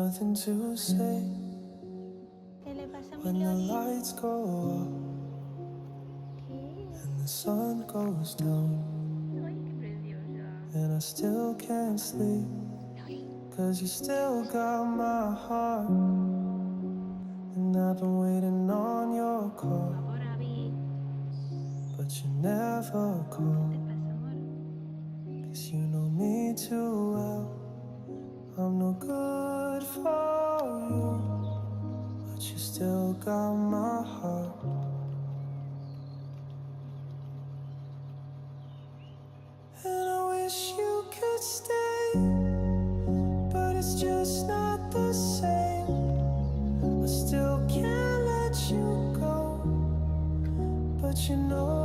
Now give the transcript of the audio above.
nothing to say ¿Qué le pasa a mi when the Lori? lights go up ¿Qué? and the sun goes down, Ay, qué preciosa. and I still can't sleep, 'cause you still got my heart, and I've been waiting on your call, Por Abby. but you never ¿Qué call, te pasa, amor? 'cause you know me too well. I'm no good for you, but you still got my heart. And I wish you could stay, but it's just not the same. I still can't let you go, but you know